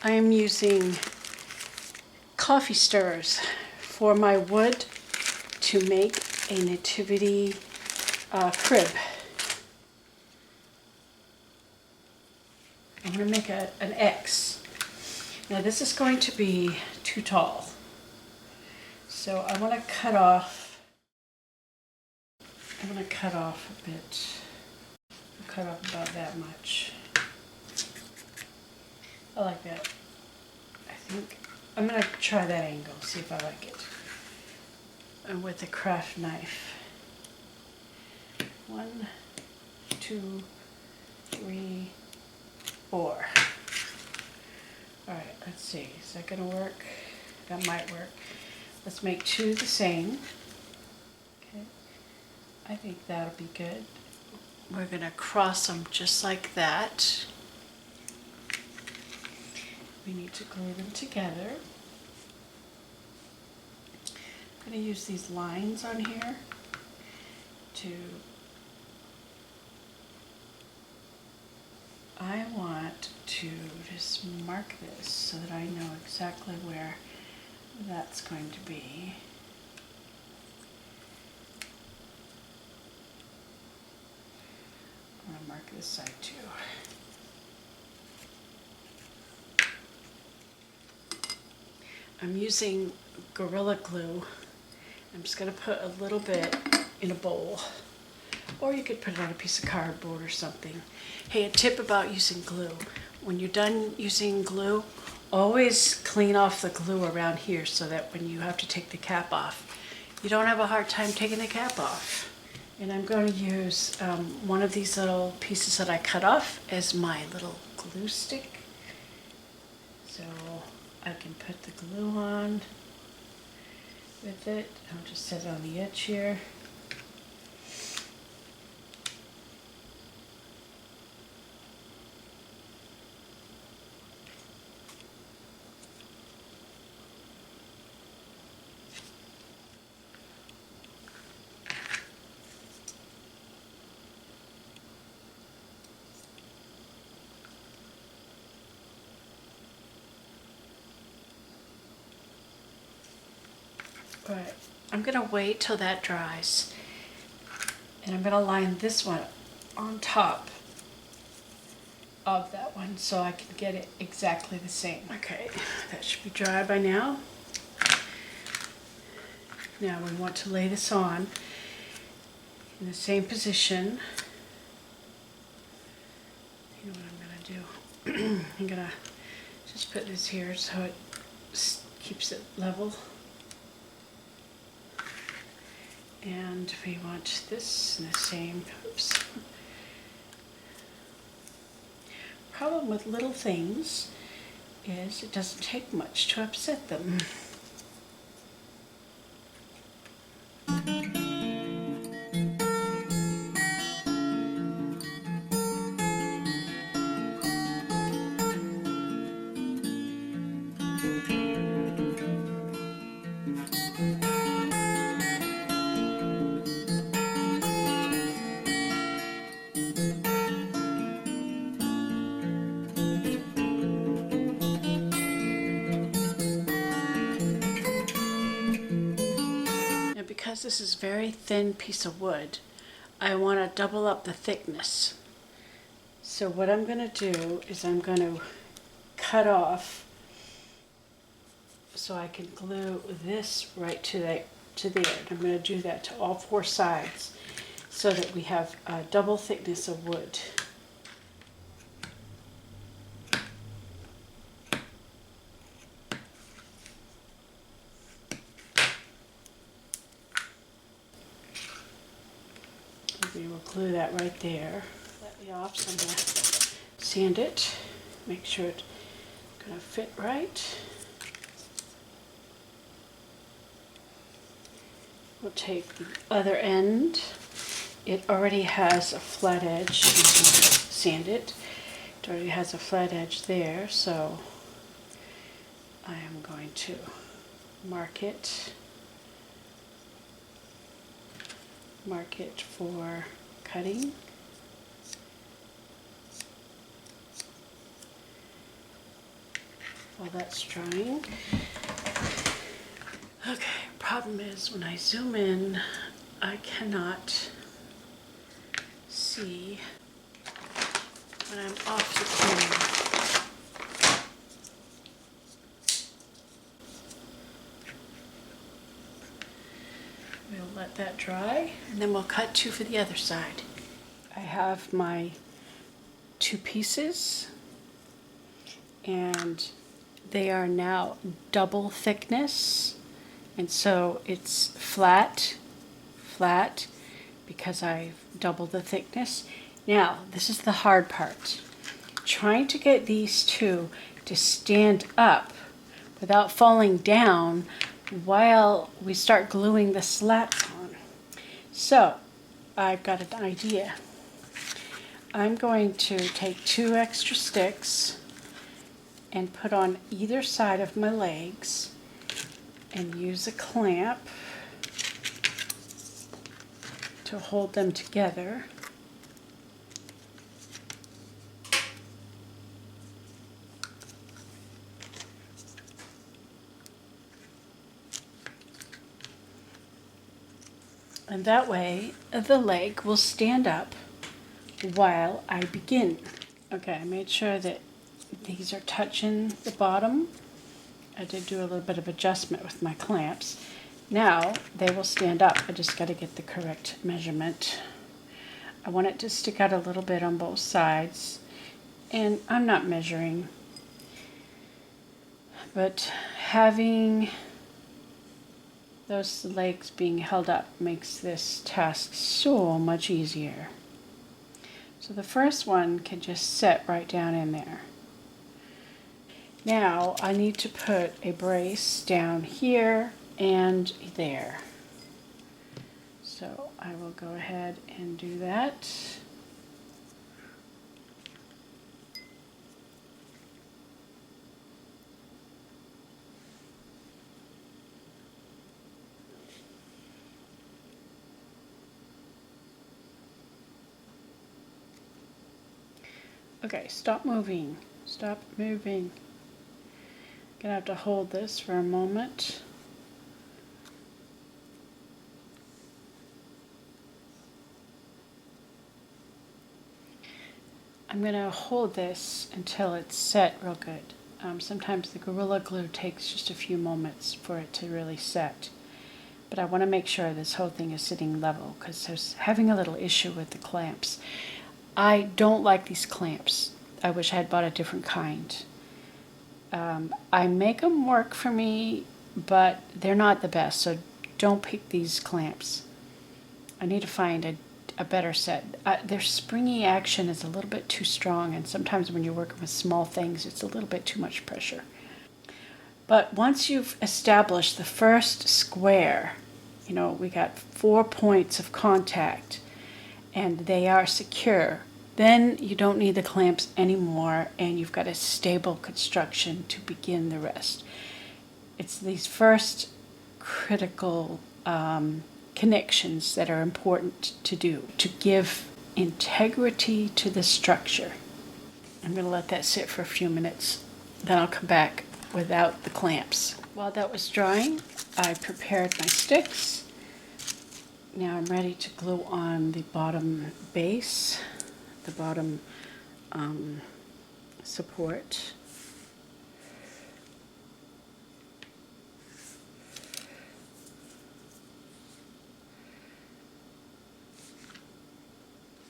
I am using coffee stirrers for my wood to make a nativity crib. I'm going to make an X. Now this is going to be too tall. So I want to cut off. I'm going to cut off a bit. I'll cut off about that much. I like that. I think I'm going to try that angle, see if I like it. And with a craft knife. 1, 2, 3, 4. Alright, let's see. Is that going to work? That might work. Let's make 2 the same. Okay. I think that'll be good. We're going to cross them just like that. We need to glue them together. I'm going to use these lines on here I want to just mark this so that I know exactly where that's going to be. I'm going to mark this side too. I'm using Gorilla Glue. I'm just going to put a little bit in a bowl. Or you could put it on a piece of cardboard or something. Hey, a tip about using glue. When you're done using glue, always clean off the glue around here so that when you have to take the cap off, you don't have a hard time taking the cap off. And I'm going to use one of these little pieces that I cut off as my little glue stick. So I can put the glue on with it. I'll just set it on the edge here. Right. I'm going to wait till that dries, and I'm going to line this one on top of that one so I can get it exactly the same. Okay, that should be dry by now. Now we want to lay this on in the same position. You know what I'm going to do? I'm going to just put this here so it keeps it level. And we want this in the same, oops. Problem with little things is it doesn't take much to upset them. Because this is a very thin piece of wood, I want to double up the thickness. So what I'm going to do is I'm going to cut off so I can glue this right to there. I'm going to do that to all 4 sides so that we have a double thickness of wood. We will glue that right there. Let me off, so I'm going to sand it, make sure it's going to fit right. We'll take the other end. It already has a flat edge. You can sand it. It already has a flat edge there, so I am going to mark it for cutting. while that's drying. Okay, problem is when I zoom in, I cannot see when I'm off the camera. We'll let that dry, and then we'll cut two for the other side. I have my two pieces, and they are now double thickness, and so it's flat, because I've doubled the thickness. Now, this is the hard part. Trying to get these two to stand up without falling down while we start gluing the slats on. So, I've got an idea. I'm going to take 2 extra sticks and put on either side of my legs and use a clamp to hold them together. And that way the leg will stand up while I begin. Okay, I made sure that these are touching the bottom. I did do a little bit of adjustment with my clamps. Now they will stand up. I just got to get the correct measurement. I want it to stick out a little bit on both sides, and I'm not measuring, but having those legs being held up makes this task so much easier. So the first one can just sit right down in there. Now I need to put a brace down here and there. So I will go ahead and do that. Okay, stop moving. Stop moving. Gonna have to hold this for a moment. I'm gonna hold this until it's set real good. Sometimes the Gorilla Glue takes just a few moments for it to really set. But I want to make sure this whole thing is sitting level because there's having a little issue with the clamps. I don't like these clamps. I wish I had bought a different kind. I make them work for me, but they're not the best, so don't pick these clamps. I need to find a better set. Their springy action is a little bit too strong, and sometimes when you're working with small things, it's a little bit too much pressure. But once you've established the first square, you know, we got 4 points of contact, and they are secure, then you don't need the clamps anymore, and you've got a stable construction to begin the rest. It's these first critical connections that are important to do to give integrity to the structure. I'm going to let that sit for a few minutes, then I'll come back without the clamps. While that was drying, I prepared my sticks. Now I'm ready to glue on the bottom base, the bottom support.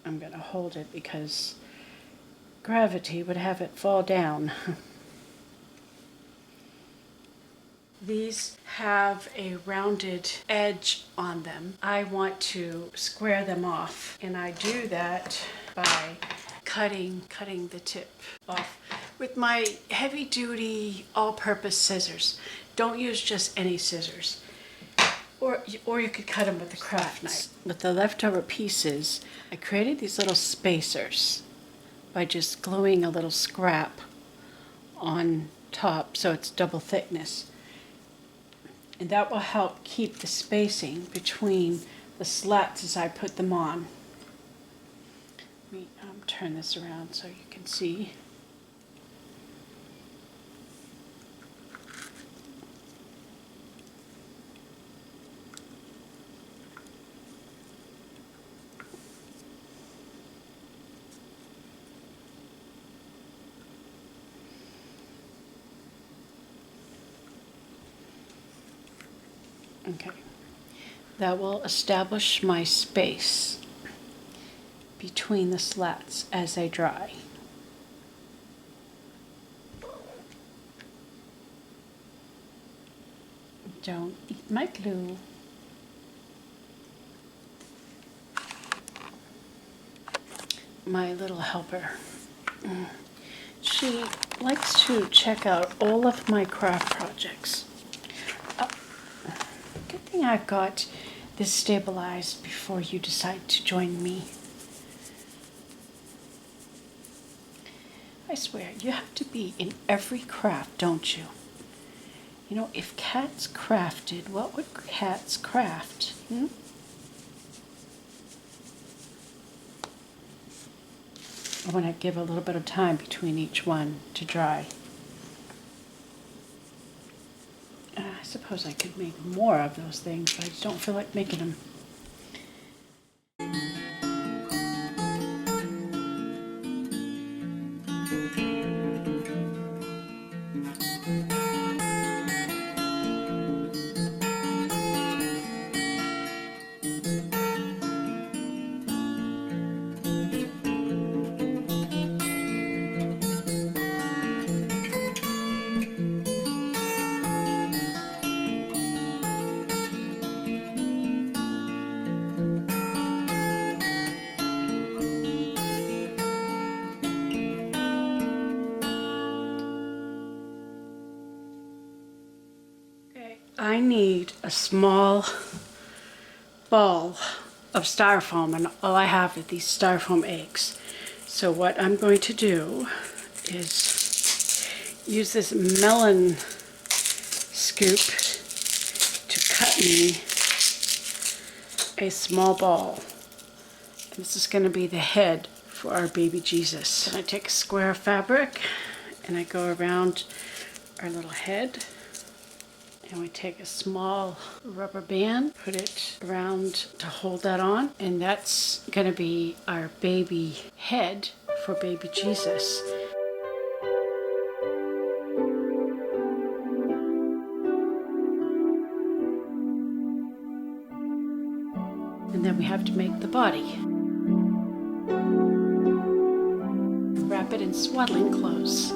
I'm going to hold it because gravity would have it fall down. These have a rounded edge on them. I want to square them off, and I do that by cutting the tip off with my heavy-duty all-purpose scissors. Don't use just any scissors. Or you could cut them with a craft knife. With the leftover pieces, I created these little spacers by just gluing a little scrap on top so it's double thickness. And that will help keep the spacing between the slats as I put them on. Let me turn this around so you can see. Okay. That will establish my space between the slats as they dry. Don't eat my glue. My little helper. She likes to check out all of my craft projects. Good thing I've got this stabilized before you decide to join me. I swear, you have to be in every craft, don't you? You know, if cats crafted, what would cats craft? I want to give a little bit of time between each one to dry. I suppose I could make more of those things, but I just don't feel like making them. I need a small ball of styrofoam, and all I have are these styrofoam eggs. So what I'm going to do is use this melon scoop to cut me a small ball. And this is going to be the head for our baby Jesus. And I take a square of fabric and I go around our little head. And we take a small rubber band, put it around to hold that on, and that's going to be our baby head for baby Jesus. And then we have to make the body. Wrap it in swaddling clothes.